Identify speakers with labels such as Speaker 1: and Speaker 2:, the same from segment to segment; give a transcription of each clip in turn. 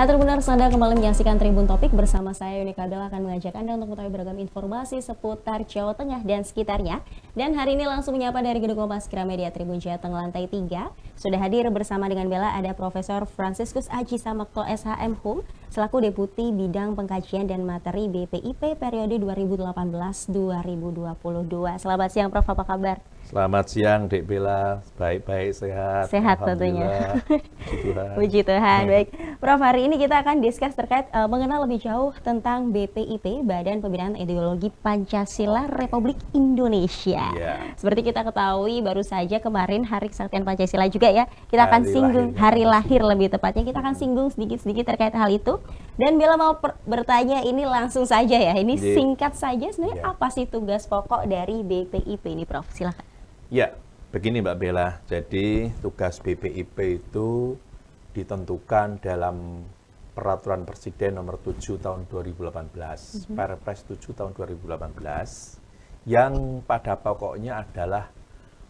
Speaker 1: Tribuners, Anda kembali menyaksikan Tribun Topik bersama saya Yuni Kadel akan mengajak Anda untuk mengetahui beragam informasi seputar Jawa Tengah dan sekitarnya. Dan hari ini langsung menyapa dari Gedung Kompas Gramedia Tribun Jateng lantai 3. Sudah hadir bersama dengan Bella ada Profesor Franciscus Aji Samakto SHM Hum selaku Deputi Bidang Pengkajian dan Materi BPIP periode 2018-2022. Selamat siang Prof, apa kabar?
Speaker 2: Selamat siang Dek Bella, baik-baik, sehat.
Speaker 1: Sehat tentunya.
Speaker 2: Puji Tuhan.
Speaker 1: Puji Tuhan. Baik, Prof, hari ini kita akan discuss terkait mengenal lebih jauh tentang BPIP, Badan Pembinaan Ideologi Pancasila Republik Indonesia.
Speaker 2: Yeah.
Speaker 1: Seperti kita ketahui, baru saja kemarin Hari Kesaktian Pancasila juga ya. Kita akan singgung hari lahir lebih tepatnya. Kita akan singgung sedikit-sedikit terkait hal itu. Dan Bella mau bertanya ini langsung saja ya. Ini singkat saja sebenarnya apa sih tugas pokok dari BPIP ini, Prof? Silakan.
Speaker 2: Ya, begini Mbak Bella. Jadi tugas BPIP itu ditentukan dalam Peraturan Presiden Nomor 7 Tahun 2018, Perpres 7 Tahun 2018, yang pada pokoknya adalah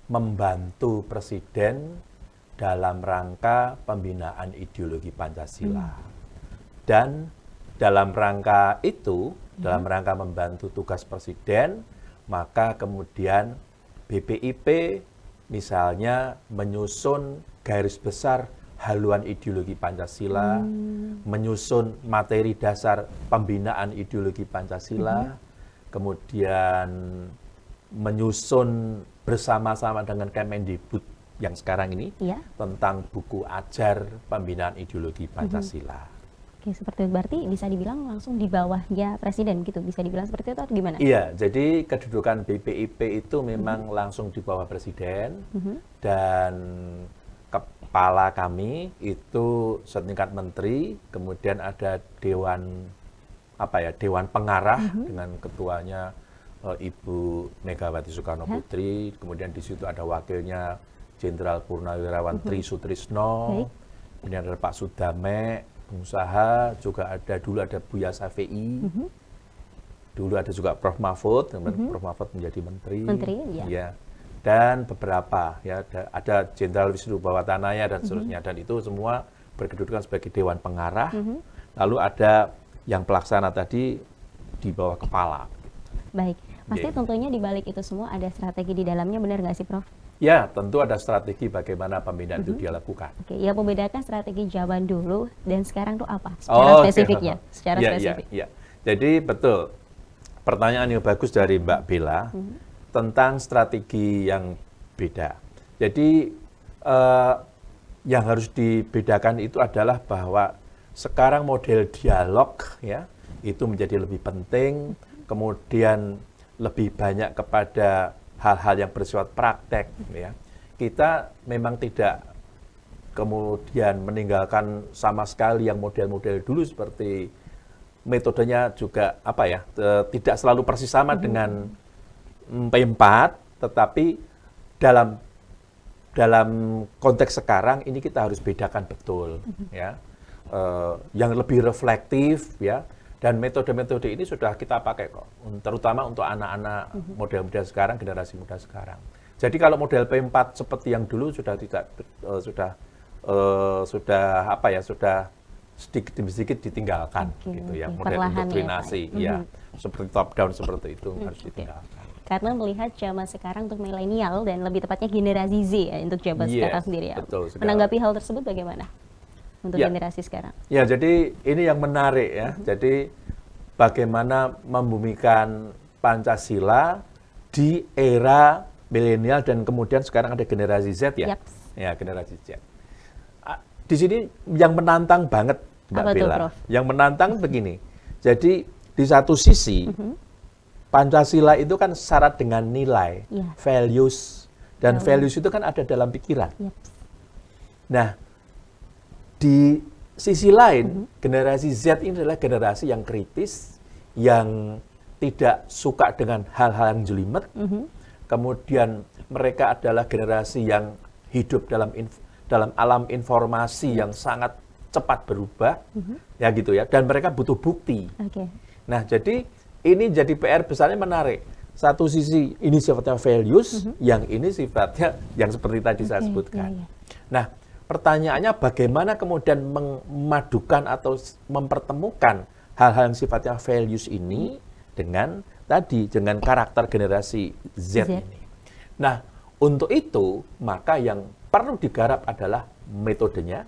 Speaker 2: membantu Presiden dalam rangka pembinaan ideologi Pancasila. Dan dalam rangka itu, dalam rangka membantu tugas Presiden, maka kemudian BPIP misalnya menyusun garis besar haluan ideologi Pancasila, menyusun materi dasar pembinaan ideologi Pancasila, kemudian menyusun bersama-sama dengan Kemendikbud yang sekarang ini tentang buku ajar pembinaan ideologi Pancasila.
Speaker 1: Oke, seperti itu berarti bisa dibilang langsung di bawahnya Presiden gitu, bisa dibilang seperti itu atau gimana?
Speaker 2: Iya, jadi kedudukan BPIP itu memang langsung di bawah Presiden dan kepala kami itu setingkat menteri, kemudian ada Dewan Pengarah dengan ketuanya Ibu Megawati Soekarno Putri, kemudian di situ ada wakilnya Jenderal Purnawirawan Tri Sutrisno, kemudian ada Pak Sudame, pengusaha, juga dulu ada Buya Syafi'i, dulu ada juga Prof. Mahfud, Prof. Mahfud menjadi menteri, ya. Dan beberapa, ya, ada Jenderal Wisnu Bawatanaya dan seterusnya, dan itu semua berkedudukan sebagai Dewan Pengarah, lalu ada yang pelaksana tadi di bawah kepala.
Speaker 1: Baik, pasti tentunya di balik itu semua ada strategi di dalamnya, benar nggak sih Prof?
Speaker 2: Ya, tentu ada strategi bagaimana pembinaan itu dia lakukan.
Speaker 1: Oke, yang membedakan strategi zaman dulu dan sekarang itu apa? Secara spesifiknya, secara spesifik.
Speaker 2: Ya. Jadi betul, pertanyaan yang bagus dari Mbak Bella tentang strategi yang beda. Jadi yang harus dibedakan itu adalah bahwa sekarang model dialog ya itu menjadi lebih penting, kemudian lebih banyak kepada hal-hal yang bersifat praktek, ya. Kita memang tidak kemudian meninggalkan sama sekali yang model-model dulu seperti metodenya juga tidak selalu persis sama dengan P4, tetapi dalam konteks sekarang ini kita harus bedakan betul, ya. Yang lebih reflektif, ya. Dan metode-metode ini sudah kita pakai kok, terutama untuk anak-anak model-model sekarang, generasi muda sekarang. Jadi kalau model P4 seperti yang dulu sudah sedikit demi sedikit ditinggalkan, gitu ya. Model indoktrinasi, ya, seperti top down seperti itu harus ditinggalkan.
Speaker 1: Karena melihat zaman sekarang untuk milenial dan lebih tepatnya generasi Z ya untuk zaman sekarang sendiri ya. Menanggapi hal tersebut bagaimana? Untuk generasi sekarang.
Speaker 2: Ya, jadi ini yang menarik ya. Jadi bagaimana membumikan Pancasila di era milenial dan kemudian sekarang ada generasi Z ya. Ya, generasi Z. Di sini yang menantang banget Mbak Bella. Yang menantang begini. Jadi di satu sisi Pancasila itu kan syarat dengan nilai, values, dan values itu kan ada dalam pikiran. Nah, di sisi lain, generasi Z ini adalah generasi yang kritis, yang tidak suka dengan hal-hal yang jelimet. Kemudian mereka adalah generasi yang hidup dalam alam informasi yang sangat cepat berubah, ya gitu ya. Dan mereka butuh bukti. Nah, jadi ini jadi PR besarnya menarik. Satu sisi ini sifatnya values, yang ini sifatnya yang seperti tadi saya sebutkan. Nah, pertanyaannya bagaimana kemudian memadukan atau mempertemukan hal-hal yang sifatnya values ini dengan dengan karakter generasi Z ini. Nah, untuk itu maka yang perlu digarap adalah metodenya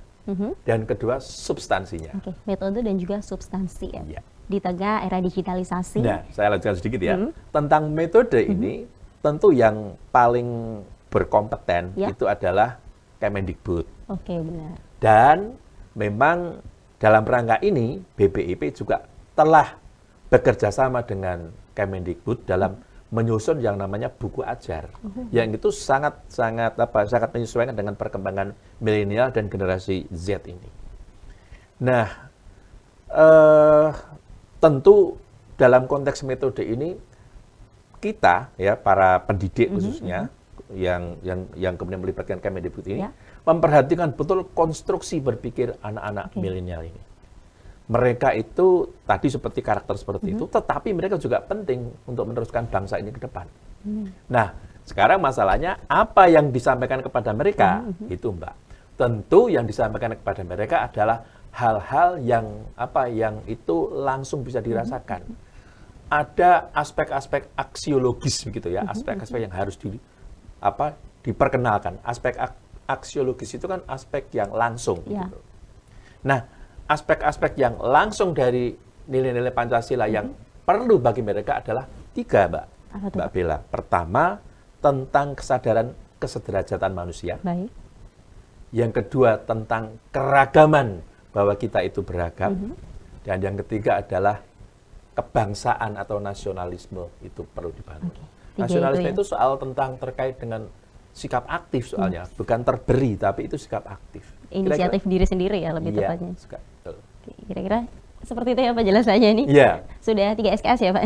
Speaker 2: dan kedua substansinya.
Speaker 1: Oke, metode dan juga substansi ya.
Speaker 2: Ya.
Speaker 1: Di tengah era digitalisasi.
Speaker 2: Nah, saya lanjutkan sedikit ya. Tentang metode ini tentu yang paling berkompeten itu adalah Kemendikbud.
Speaker 1: Oke, benar.
Speaker 2: Dan memang dalam rangka ini BPIP juga telah bekerja sama dengan Kemendikbud dalam menyusun yang namanya buku ajar. Yang itu sangat menyesuaikan dengan perkembangan milenial dan generasi Z ini. Nah, tentu dalam konteks metode ini kita ya para pendidik khususnya yang kemudian melibatkan Kemendikbud ini memperhatikan betul konstruksi berpikir anak-anak milenial ini. Mereka itu tadi seperti karakter seperti itu, tetapi mereka juga penting untuk meneruskan bangsa ini ke depan. Nah, sekarang masalahnya apa yang disampaikan kepada mereka itu, Mbak. Tentu yang disampaikan kepada mereka adalah hal-hal yang itu langsung bisa dirasakan. Ada aspek-aspek aksiologis begitu ya, aspek-aspek yang harus diperkenalkan. Aspek aksiologis itu kan aspek yang langsung. Gitu. Nah, aspek-aspek yang langsung dari nilai-nilai Pancasila yang perlu bagi mereka adalah 3, Mbak Bella. Pertama, tentang kesadaran kesederajatan manusia.
Speaker 1: Baik.
Speaker 2: Yang kedua, tentang keragaman bahwa kita itu beragam. Dan yang ketiga adalah kebangsaan atau nasionalisme itu perlu dibangun. Nasionalisme itu soal tentang terkait dengan sikap aktif soalnya, bukan terberi, tapi itu sikap aktif.
Speaker 1: Inisiatif diri sendiri ya lebih tepatnya.
Speaker 2: Betul.
Speaker 1: Kira-kira seperti itu ya Pak jelasannya ini?
Speaker 2: Iya.
Speaker 1: Sudah 3 SKS ya Pak?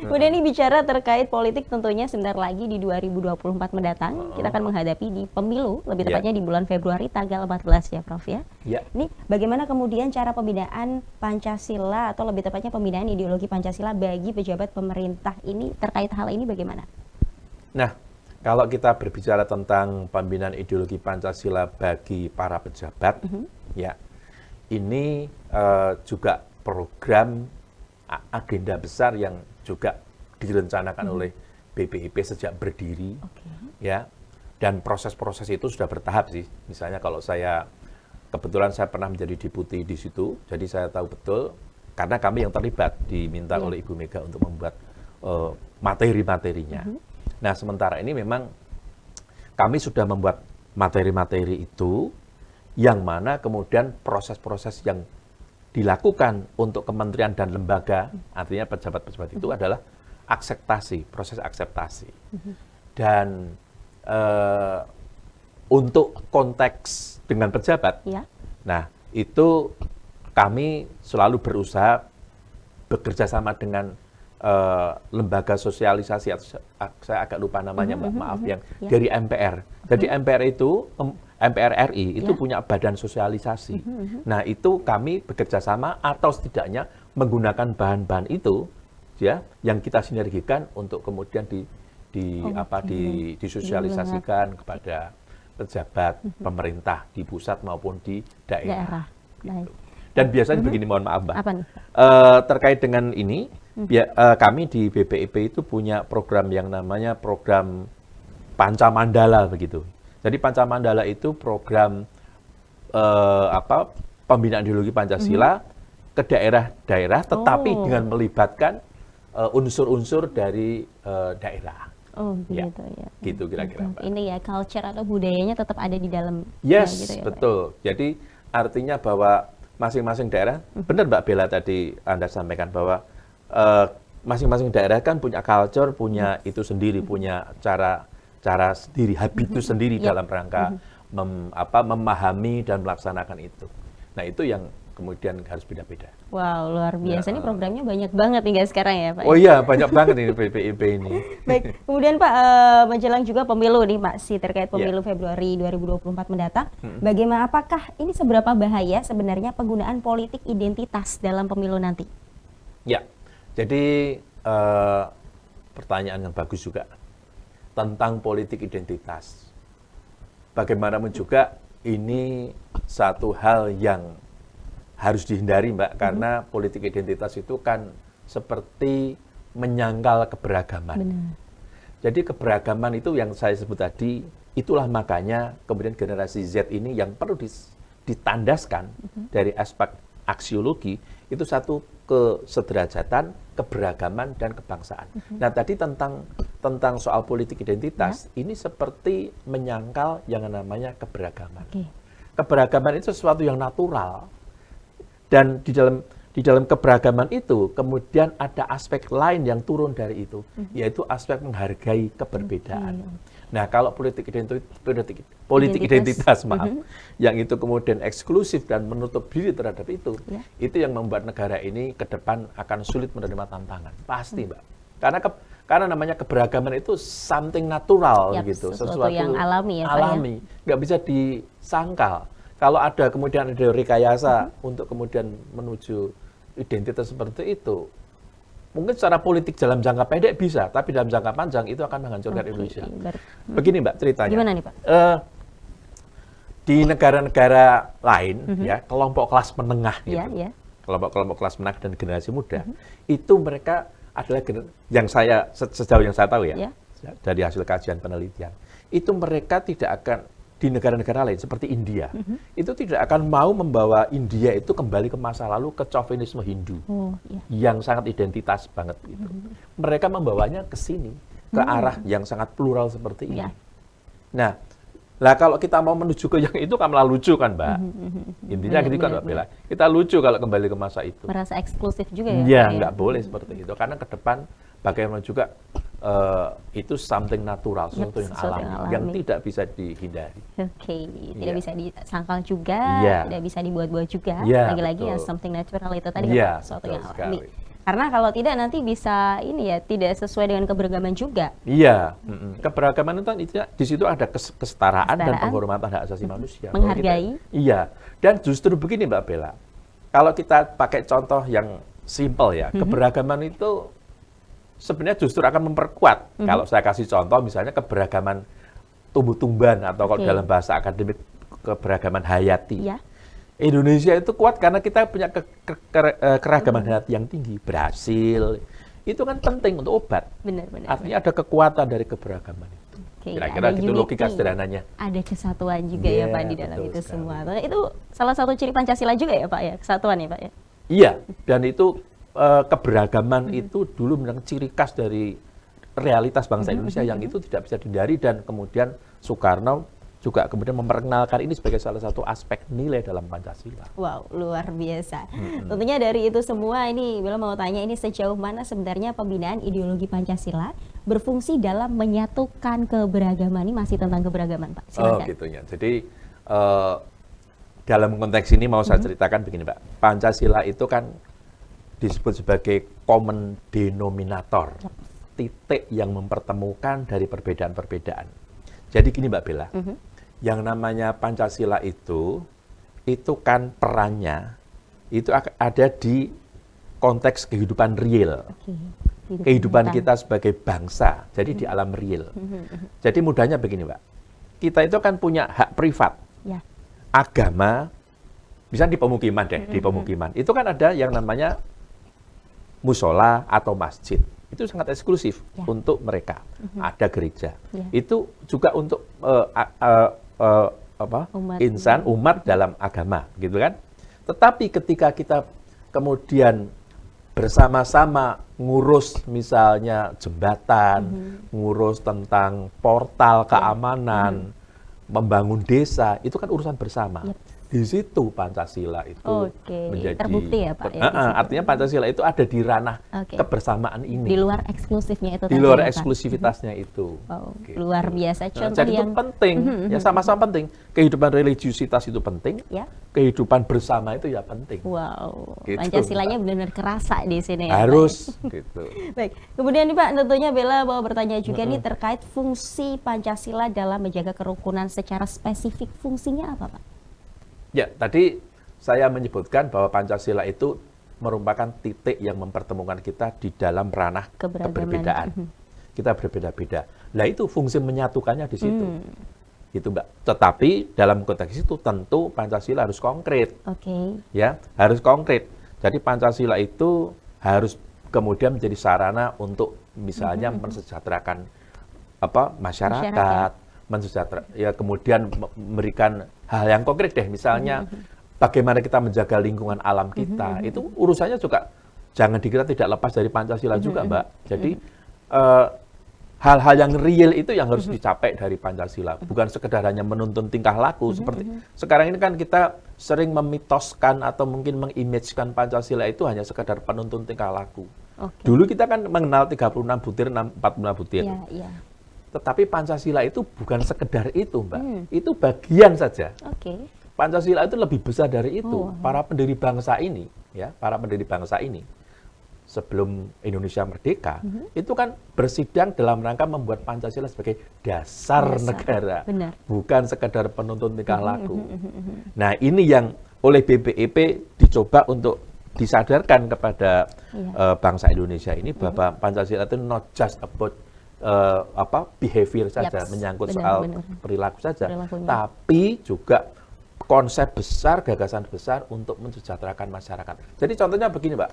Speaker 1: Kemudian ini bicara terkait politik tentunya sebentar lagi di 2024 mendatang, kita akan menghadapi di pemilu, lebih tepatnya di bulan Februari tanggal 14 ya Prof ya. Ini bagaimana kemudian cara pembinaan Pancasila atau lebih tepatnya pembinaan ideologi Pancasila bagi pejabat pemerintah ini terkait hal ini bagaimana?
Speaker 2: Nah, kalau kita berbicara tentang pembinaan ideologi Pancasila bagi para pejabat, ya ini juga program agenda besar yang juga direncanakan oleh BPIP sejak berdiri, ya. Dan proses-proses itu sudah bertahap sih. Misalnya kalau kebetulan saya pernah menjadi deputi di situ, jadi saya tahu betul karena kami yang terlibat diminta oleh Ibu Mega untuk membuat materi-materinya. Nah, sementara ini memang kami sudah membuat materi-materi itu yang mana kemudian proses-proses yang dilakukan untuk kementerian dan lembaga, artinya pejabat-pejabat itu adalah akseptasi, proses akseptasi. Dan untuk konteks dengan pejabat, nah itu kami selalu berusaha bekerja sama dengan lembaga sosialisasi, atau saya agak lupa namanya Mbak, maaf, yang dari MPR. Jadi MPR RI itu punya badan sosialisasi. Nah, itu kami bekerja sama atau setidaknya menggunakan bahan-bahan itu ya yang kita sinergikan untuk kemudian disosialisasikan kepada pejabat pemerintah di pusat maupun di daerah. Gitu. Dan biasanya begini, mohon maaf Mbak. Terkait dengan ini, kami di BPIP itu punya program yang namanya program Pancamandala begitu. Jadi Pancamandala itu program pembinaan ideologi Pancasila ke daerah-daerah, tetapi dengan melibatkan unsur-unsur dari daerah.
Speaker 1: Oh, begitu ya.
Speaker 2: Gitu kira-kira.
Speaker 1: Ini ya culture atau budayanya tetap ada di dalam.
Speaker 2: Yes,
Speaker 1: gitu ya,
Speaker 2: betul. Jadi artinya bahwa masing-masing daerah, benar Mbak Bella tadi Anda sampaikan bahwa masing-masing daerah kan punya culture, punya itu sendiri, punya cara sendiri, habitus sendiri dalam rangka memahami dan melaksanakan itu. Nah, itu yang kemudian harus beda-beda.
Speaker 1: Wow, luar biasa. Ini programnya banyak banget nih guys sekarang ya Pak.
Speaker 2: Oh iya, banyak banget ini BPIP ini.
Speaker 1: Baik, kemudian Pak, menjelang juga pemilu nih Pak, terkait pemilu Februari 2024 mendatang. Bagaimana, apakah ini seberapa bahaya sebenarnya penggunaan politik identitas dalam pemilu nanti?
Speaker 2: Ya, jadi pertanyaan yang bagus juga tentang politik identitas. bagaimanapun juga ini satu hal yang harus dihindari, Mbak, karena politik identitas itu kan seperti menyangkal keberagaman.
Speaker 1: Benar.
Speaker 2: Jadi keberagaman itu yang saya sebut tadi, itulah makanya kemudian generasi Z ini yang perlu ditandaskan dari aspek aksiologi, itu satu kesederajatan, keberagaman, dan kebangsaan. Nah, tadi tentang soal politik identitas, ini seperti menyangkal yang namanya keberagaman. Keberagaman itu sesuatu yang natural, dan di dalam keberagaman itu kemudian ada aspek lain yang turun dari itu, yaitu aspek menghargai keberbedaan. Nah, kalau politik identitas, maaf, yang itu kemudian eksklusif dan menutup diri terhadap itu yang membuat negara ini ke depan akan sulit menerima tantangan. Pasti, Mbak. Karena namanya keberagaman itu something natural, gitu,
Speaker 1: sesuatu yang alami, ya,
Speaker 2: alami, nggak bisa disangkal. Kalau kemudian ada rekayasa untuk kemudian menuju identitas seperti itu, mungkin secara politik dalam jangka pendek bisa, tapi dalam jangka panjang itu akan menghancurkan Indonesia. Begini, Mbak, ceritanya.
Speaker 1: Gimana nih, Pak?
Speaker 2: Di negara-negara lain, ya, kelompok kelas menengah, gitu, kelompok kelas menengah dan generasi muda, itu mereka adalah yang sejauh yang saya tahu, ya, dari hasil kajian penelitian, itu mereka tidak akan di negara-negara lain seperti India, itu tidak akan mau membawa India itu kembali ke masa lalu, ke chauvinisme Hindu, yang sangat identitas banget gitu. Mereka membawanya ke sini, ke arah yang sangat plural seperti ini. Nah, kalau kita mau menuju ke yang itu kan malah lucu kan, Mbak. Intinya gitu kan, Mbak Bella. Kita lucu kalau kembali ke masa itu.
Speaker 1: Merasa eksklusif juga ya?
Speaker 2: Ya, nggak boleh seperti itu, karena ke depan bagaimana juga itu something natural, sesuatu yang alami, yang tidak bisa dihindari.
Speaker 1: Tidak bisa disangkal juga, tidak bisa dibuat-buat juga. Lagi-lagi yang something natural itu tadi, sesuatu yang alami. Karena kalau tidak nanti bisa tidak sesuai dengan keberagaman juga. Iya,
Speaker 2: keberagaman itu di situ ada kesetaraan dan penghormatan hak asasi manusia.
Speaker 1: Menghargai.
Speaker 2: Iya, dan justru begini, Mbak Bella. Kalau kita pakai contoh yang simple ya, keberagaman itu sebenarnya justru akan memperkuat. Kalau saya kasih contoh misalnya keberagaman tumbuh-tumbuhan atau kalau dalam bahasa akademik keberagaman hayati. Indonesia itu kuat karena kita punya keragaman hayati yang tinggi. Brasil itu kan penting untuk obat. Artinya ada kekuatan dari keberagaman itu. Kira-kira gitu logika sederhananya.
Speaker 1: Ada kesatuan juga ya, Pak, di dalam itu semua. Itu salah satu ciri Pancasila juga ya, Pak, ya, kesatuan ya, Pak, ya.
Speaker 2: Iya, dan itu keberagaman itu dulu memang ciri khas dari realitas bangsa Indonesia yang itu tidak bisa dihindari, dan kemudian Soekarno juga kemudian memperkenalkan ini sebagai salah satu aspek nilai dalam Pancasila.
Speaker 1: Wow, luar biasa. Tentunya dari itu semua ini Bella mau tanya, ini sejauh mana sebenarnya pembinaan ideologi Pancasila berfungsi dalam menyatukan keberagaman? Ini masih tentang keberagaman, Pak. Silakan.
Speaker 2: Oh, gitunya. Jadi dalam konteks ini mau saya ceritakan begini, Pak. Pancasila itu kan disebut sebagai common denominator, titik yang mempertemukan dari perbedaan-perbedaan. Jadi gini, Mbak Bella, yang namanya Pancasila itu kan perannya itu ada di konteks kehidupan real, kehidupan kita sebagai bangsa, jadi di alam real. Jadi mudahnya begini, Mbak, kita itu kan punya hak privat, agama, misalnya di pemukiman deh, di pemukiman, itu kan ada yang namanya musola atau masjid, itu sangat eksklusif untuk mereka. Ada gereja, itu juga untuk umat dalam agama, gitu kan. Tetapi ketika kita kemudian bersama-sama ngurus misalnya jembatan, ngurus tentang portal keamanan, membangun desa, itu kan urusan bersama. Di situ Pancasila itu menjadi
Speaker 1: terbukti ya, Pak.
Speaker 2: Artinya Pancasila itu ada di ranah kebersamaan ini.
Speaker 1: Di luar eksklusifnya itu.
Speaker 2: Di luar eksklusivitasnya itu.
Speaker 1: Gitu. Luar biasa. Contoh
Speaker 2: jadi yang itu penting, ya sama-sama penting. Kehidupan religiusitas itu penting. Kehidupan bersama itu ya penting.
Speaker 1: Wow. Gitu, Pancasilanya benar-benar kerasa di sini.
Speaker 2: Harus. Gitu.
Speaker 1: Baik. Kemudian nih, Pak, tentunya Bella mau bertanya juga nih terkait fungsi Pancasila dalam menjaga kerukunan secara spesifik. Fungsinya apa, Pak?
Speaker 2: Ya, tadi saya menyebutkan bahwa Pancasila itu merupakan titik yang mempertemukan kita di dalam ranah keberbedaan. Kita berbeda-beda. Nah, itu fungsi menyatukannya di situ. gitu Mbak. Tetapi dalam konteks itu tentu Pancasila harus konkret.
Speaker 1: Oke.
Speaker 2: Ya, harus konkret. Jadi Pancasila itu harus kemudian menjadi sarana untuk misalnya mensejahterakan masyarakat, ya kemudian memberikan hal yang konkret deh, misalnya bagaimana kita menjaga lingkungan alam kita. Itu urusannya juga jangan dikira tidak lepas dari Pancasila juga, Mbak. Jadi hal-hal yang real itu yang harus dicapai dari Pancasila, bukan sekedar hanya menuntun tingkah laku seperti sekarang ini kan kita sering memitoskan atau mungkin mengimagekan Pancasila itu hanya sekedar penuntun tingkah laku. Dulu kita kan mengenal 36 butir, 46 butir. Tetapi Pancasila itu bukan sekedar itu, Mbak. Itu bagian saja. Pancasila itu lebih besar dari itu. Para pendiri bangsa ini, sebelum Indonesia merdeka, itu kan bersidang dalam rangka membuat Pancasila sebagai dasar negara, bukan sekedar penuntun tingkah laku. Nah, ini yang oleh BPIP dicoba untuk disadarkan kepada bangsa Indonesia ini bahwa Pancasila itu not just about behavior saja, menyangkut soal perilaku saja, tapi juga konsep besar, gagasan besar untuk mensejahterakan masyarakat. Jadi contohnya begini, Mbak.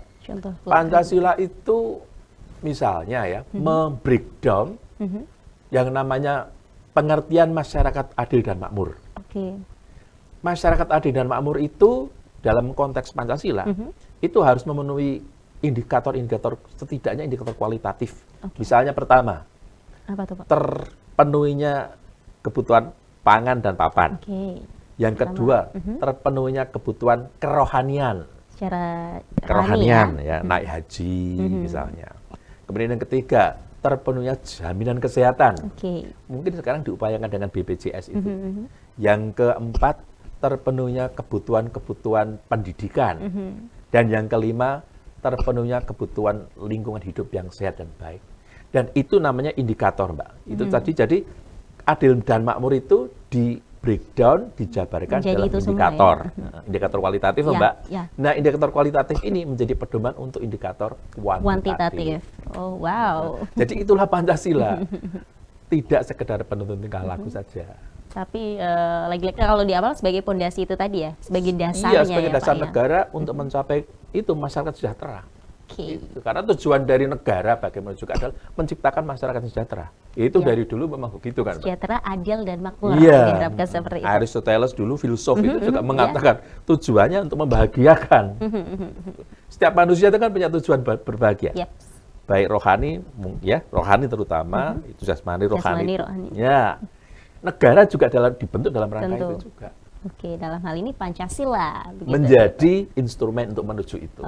Speaker 2: Pancasila itu misalnya ya, membreakdown yang namanya pengertian masyarakat adil dan makmur. Masyarakat adil dan makmur itu dalam konteks Pancasila itu harus memenuhi indikator-indikator, setidaknya indikator kualitatif. Misalnya pertama, terpenuhinya kebutuhan pangan dan papan. Yang kedua, terpenuhinya kebutuhan kerohanian.
Speaker 1: Secara
Speaker 2: kerohanian ya, naik haji misalnya. Kemudian yang ketiga, terpenuhinya jaminan kesehatan. Mungkin sekarang diupayakan dengan BPJS itu. Yang keempat, terpenuhinya kebutuhan-kebutuhan pendidikan. Dan yang kelima, terpenuhinya kebutuhan lingkungan hidup yang sehat dan baik. Dan itu namanya indikator, Mbak. Itu tadi, jadi adil dan makmur itu di breakdown, dijabarkan dalam indikator. Indikator kualitatif, Mbak. Nah, indikator kualitatif ini menjadi pedoman untuk indikator kuantitatif.
Speaker 1: Oh, wow.
Speaker 2: Jadi itulah Pancasila. Tidak sekedar penuntun tingkah laku saja.
Speaker 1: Tapi lagi-lagi kalau di awal sebagai pondasi itu tadi ya, sebagai dasarnya.
Speaker 2: Iya, sebagai dasar negara untuk mencapai itu masyarakat sejahtera. Karena tujuan dari negara bagaimana juga adalah menciptakan masyarakat sejahtera. Itu dari dulu memang begitu kan, Mbak?
Speaker 1: Sejahtera, adil dan makmur. Diharapkan seperti itu.
Speaker 2: Aristoteles dulu filosof itu juga mengatakan tujuannya untuk membahagiakan. Setiap manusia itu kan punya tujuan berbahagia. Baik rohani, ya rohani terutama, itu jasmani, rohani. Ya, negara juga dibentuk dalam rangka itu juga.
Speaker 1: Dalam hal ini Pancasila
Speaker 2: menjadi instrumen untuk menuju itu.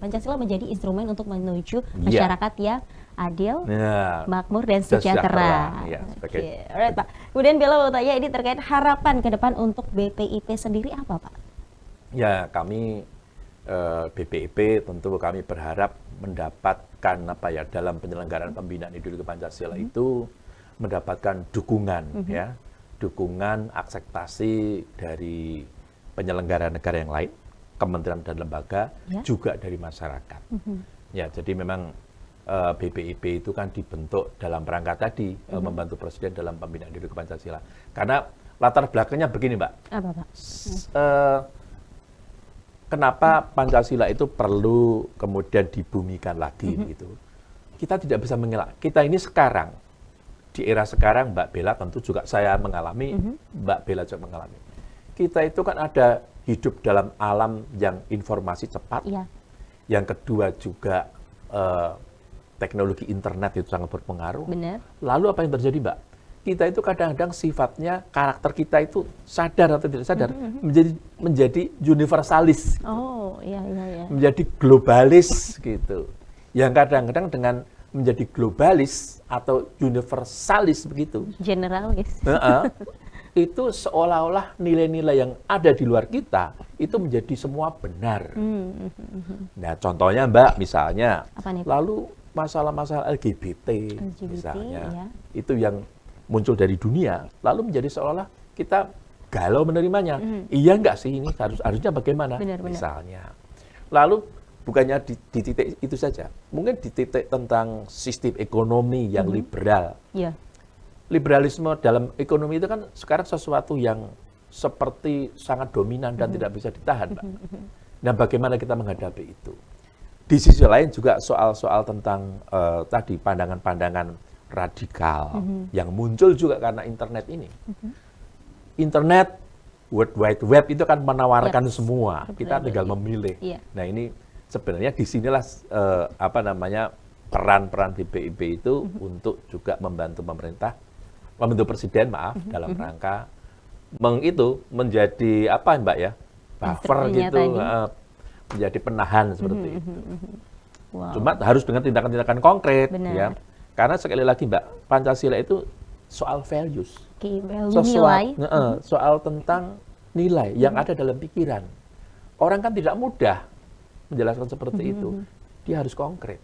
Speaker 1: Pancasila menjadi instrumen untuk menuju masyarakat yang adil, makmur dan sejahtera. Alright, Pak. Kemudian Bella mau tanya ini terkait harapan ke depan untuk BPIP sendiri apa, Pak?
Speaker 2: Ya, kami BPIP tentu kami berharap mendapatkan dalam penyelenggaraan pembinaan ideologi Pancasila itu mendapatkan dukungan dukungan akseptasi dari penyelenggara negara yang lain, kementerian dan lembaga, juga dari masyarakat. Ya, jadi memang BPIP itu kan dibentuk dalam rangka tadi membantu Presiden dalam pembinaan ideologi Pancasila. Karena latar belakangnya begini, Mbak.
Speaker 1: Apa, Pak?
Speaker 2: Kenapa Pancasila itu perlu kemudian dibumikan lagi gitu? Kita tidak bisa mengelak. Kita ini sekarang di era sekarang, Mbak Bella tentu juga saya mengalami, Mbak Bella juga mengalami. Kita itu kan ada hidup dalam alam yang informasi cepat. Yang kedua juga teknologi internet itu sangat berpengaruh. Lalu apa yang terjadi, Mbak? Kita itu kadang-kadang sifatnya, karakter kita itu sadar atau tidak sadar, menjadi universalis. Menjadi globalis gitu. Yang kadang-kadang dengan menjadi globalis atau universalis begitu.
Speaker 1: Generalis.
Speaker 2: Itu seolah-olah nilai-nilai yang ada di luar kita itu menjadi semua benar. Nah, contohnya Mbak, misalnya, lalu masalah-masalah LGBT misalnya, itu yang muncul dari dunia, lalu menjadi seolah-olah kita galau menerimanya. Iya nggak sih ini harusnya bagaimana? Misalnya. Lalu bukannya di titik itu saja, mungkin di titik tentang sistem ekonomi yang liberal. liberalisme dalam ekonomi itu kan sekarang sesuatu yang seperti sangat dominan dan tidak bisa ditahan, Pak. Nah, bagaimana kita menghadapi itu? Di sisi lain juga soal-soal tentang tadi pandangan-pandangan radikal yang muncul juga karena internet ini. Internet, World Wide Web itu kan menawarkan semua, kita tinggal memilih. Nah, ini sebenarnya disinilah peran-peran BPIP itu untuk juga membantu presiden dalam rangka menjadi apa Mbak ya, buffer gitu, menjadi penahan seperti itu. Cuma harus dengan tindakan-tindakan konkret. Ya. Karena sekali lagi Mbak, Pancasila itu soal values, soal tentang nilai yang ada dalam pikiran. Orang kan tidak mudah menjelaskan seperti itu, dia harus konkret.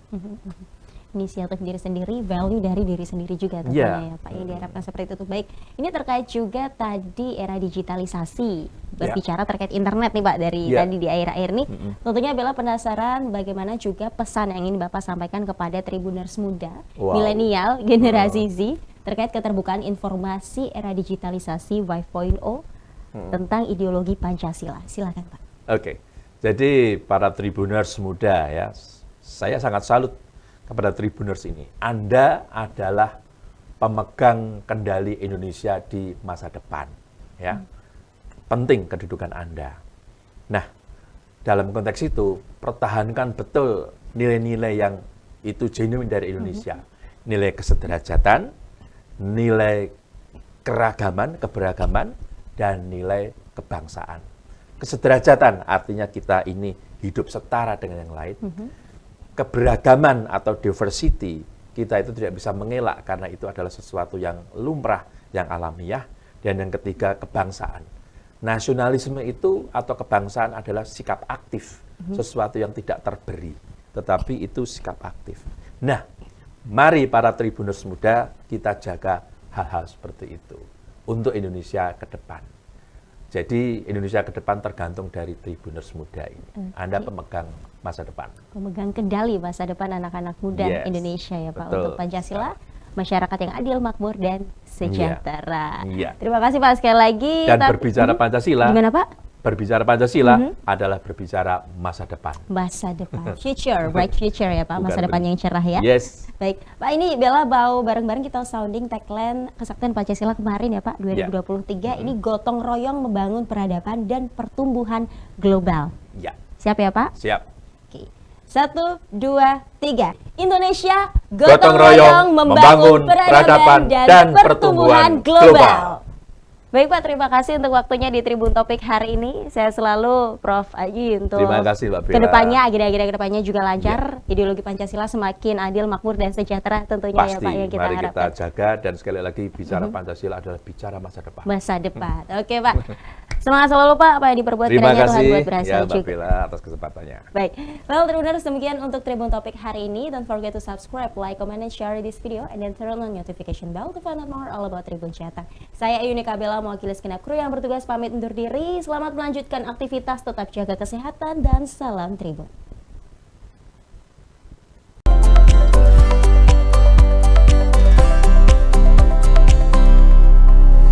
Speaker 1: Inisiatif diri sendiri, value dari diri sendiri juga tentunya ya Pak, yang diharapkan seperti itu. Baik, ini terkait juga tadi era digitalisasi, berbicara terkait internet nih Pak, dari tadi di akhir-akhir nih, tentunya Bella penasaran bagaimana juga pesan yang ingin Bapak sampaikan kepada Tribuners muda, milenial, generasi Z, terkait keterbukaan informasi era digitalisasi 5.0 tentang ideologi Pancasila. Silakan Pak.
Speaker 2: Oke, jadi para Tribuners muda ya, saya sangat salut kepada Tribuners ini. Anda adalah pemegang kendali Indonesia di masa depan, ya. Penting kedudukan Anda. Nah, dalam konteks itu pertahankan betul nilai-nilai yang itu genuine dari Indonesia. Nilai kesederajatan, nilai keragaman, keberagaman, dan nilai kebangsaan. Kesederajatan artinya kita ini hidup setara dengan yang lain. Keberagaman atau diversity, kita itu tidak bisa mengelak karena itu adalah sesuatu yang lumrah, yang alamiah. Dan yang ketiga, kebangsaan. Nasionalisme itu atau kebangsaan adalah sikap aktif, sesuatu yang tidak terberi, tetapi itu sikap aktif. Nah, mari para Tribuners muda kita jaga hal-hal seperti itu untuk Indonesia ke depan. Jadi Indonesia ke depan tergantung dari Tribuners muda ini. Anda pemegang masa depan.
Speaker 1: Pemegang kendali masa depan anak-anak muda Indonesia ya Pak, untuk Pancasila, masyarakat yang adil, makmur, dan sejahtera. Terima kasih Pak sekali lagi.
Speaker 2: Dan berbicara Pancasila,
Speaker 1: gimana Pak?
Speaker 2: Berbicara Pancasila adalah berbicara masa depan.
Speaker 1: Masa depan, future, bright future ya Pak, masa depan yang cerah ya. Baik, Pak, ini Bella bawa bareng-bareng kita sounding tagline Kesaktian Pancasila kemarin ya Pak, 2023. Ini gotong royong membangun peradaban dan pertumbuhan global. Siap ya Pak?
Speaker 2: Siap.
Speaker 1: Oke. 1, 2, 3. Indonesia gotong royong membangun peradaban dan pertumbuhan global. Baik Pak, terima kasih untuk waktunya di Tribun Topik hari ini. Saya selalu Prof. Aji untuk
Speaker 2: terima kasih Mbak Bella.
Speaker 1: Kedepannya, agenda-agenda kedepannya juga lancar. Ideologi Pancasila semakin adil, makmur, dan sejahtera tentunya.
Speaker 2: Pasti,
Speaker 1: ya Pak, yang kita
Speaker 2: mari
Speaker 1: harapkan.
Speaker 2: Kita jaga, dan sekali lagi bicara Pancasila adalah bicara masa depan.
Speaker 1: Masa depan. Oke Pak, semangat selalu Pak, apa yang diperbuat kiranya Tuhan buat berhasil
Speaker 2: juga. Terima kasih ya Mbak Bella atas kesempatannya.
Speaker 1: Baik, well Tribuners, demikian untuk Tribun Topik hari ini. Don't forget to subscribe, like, comment, and share this video, and then turn on notification bell to find out more all about Tribun Cetak. Saya Yunika Bella, mewakili segenap kru yang bertugas pamit undur diri. Selamat melanjutkan aktivitas, tetap jaga kesehatan, dan salam Tribun.